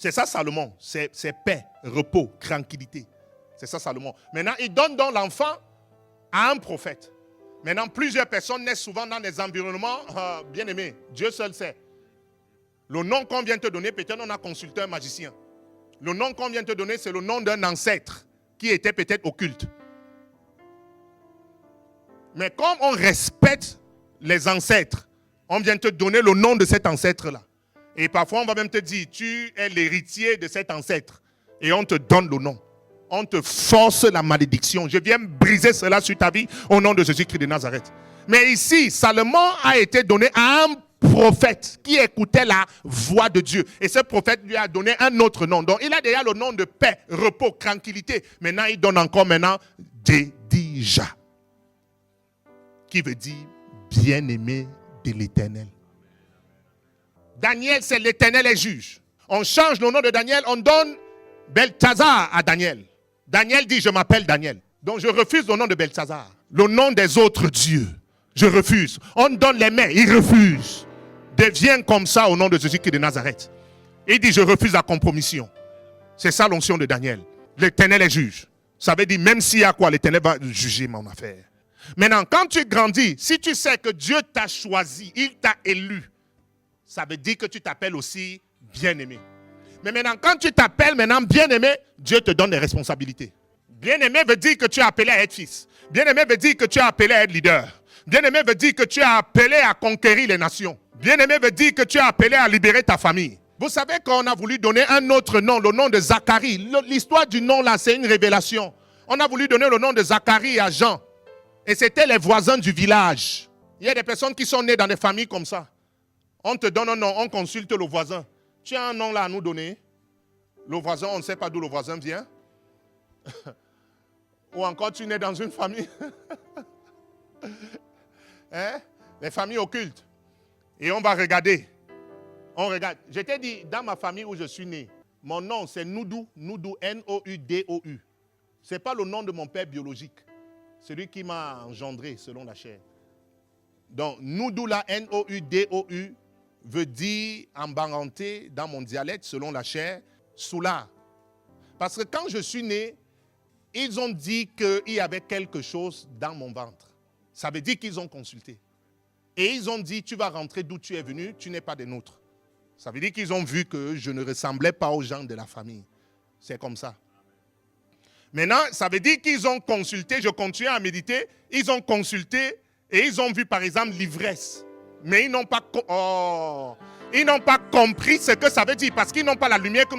C'est ça Salomon, c'est paix, repos, tranquillité. C'est ça Salomon. Maintenant, il donne donc l'enfant à un prophète. Maintenant, plusieurs personnes naissent souvent dans des environnements bien aimés. Dieu seul sait. Le nom qu'on vient te donner, peut-être on a consulté un magicien. Le nom qu'on vient te donner, c'est le nom d'un ancêtre qui était peut-être occulte. Mais comme on respecte les ancêtres, on vient te donner le nom de cet ancêtre-là. Et parfois, on va même te dire, tu es l'héritier de cet ancêtre. Et on te donne le nom. On te force la malédiction. Je viens briser cela sur ta vie au nom de Jésus-Christ de Nazareth. Mais ici, Salomon a été donné à un prophète qui écoutait la voix de Dieu. Et ce prophète lui a donné un autre nom. Donc, il a déjà le nom de paix, repos, tranquillité. Maintenant, il donne encore Jedija, qui veut dire bien-aimé de l'Éternel. Daniel, c'est l'Éternel est juge. On change le nom de Daniel, on donne Beltazar à Daniel. Daniel dit, je m'appelle Daniel. Donc je refuse le nom de Beltazar. Le nom des autres dieux, je refuse. On donne les mains, il refuse. Deviens comme ça au nom de Jésus-Christ de Nazareth. Il dit, je refuse la compromission. C'est ça l'onction de Daniel. L'Éternel est juge. Ça veut dire, même s'il y a quoi, l'Éternel va juger mon affaire. Maintenant, quand tu grandis, si tu sais que Dieu t'a choisi, il t'a élu, ça veut dire que tu t'appelles aussi bien-aimé. Mais maintenant, quand tu t'appelles maintenant bien-aimé, Dieu te donne des responsabilités. Bien-aimé veut dire que tu es appelé à être fils. Bien-aimé veut dire que tu es appelé à être leader. Bien-aimé veut dire que tu es appelé à conquérir les nations. Bien-aimé veut dire que tu es appelé à libérer ta famille. Vous savez qu'on a voulu donner un autre nom, le nom de Zacharie. L'histoire du nom là, c'est une révélation. On a voulu donner le nom de Zacharie à Jean. Et c'était les voisins du village. Il y a des personnes qui sont nées dans des familles comme ça. On te donne un nom, on consulte le voisin. Tu as un nom là à nous donner. Le voisin, on ne sait pas d'où le voisin vient. Ou encore tu nais dans une famille. Hein? Les familles occultes. Et on va regarder. On regarde. Je t'ai dit, dans ma famille où je suis né, mon nom c'est Noudou. Noudou, N-O-U-D-O-U. Ce n'est pas le nom de mon père biologique. Celui qui m'a engendré selon la chair. Donc, Noudou là, N-O-U-D-O-U, veut dire en baranté, dans mon dialecte, selon la chair, Soula. Parce que quand je suis né, ils ont dit qu'il y avait quelque chose dans mon ventre. Ça veut dire qu'ils ont consulté. Et ils ont dit, tu vas rentrer d'où tu es venu, tu n'es pas des nôtres. Ça veut dire qu'ils ont vu que je ne ressemblais pas aux gens de la famille. C'est comme ça. Maintenant, ça veut dire qu'ils ont consulté, je continue à méditer, ils ont consulté et ils ont vu par exemple l'ivresse. Mais ils n'ont pas compris ce que ça veut dire parce qu'ils n'ont pas la lumière que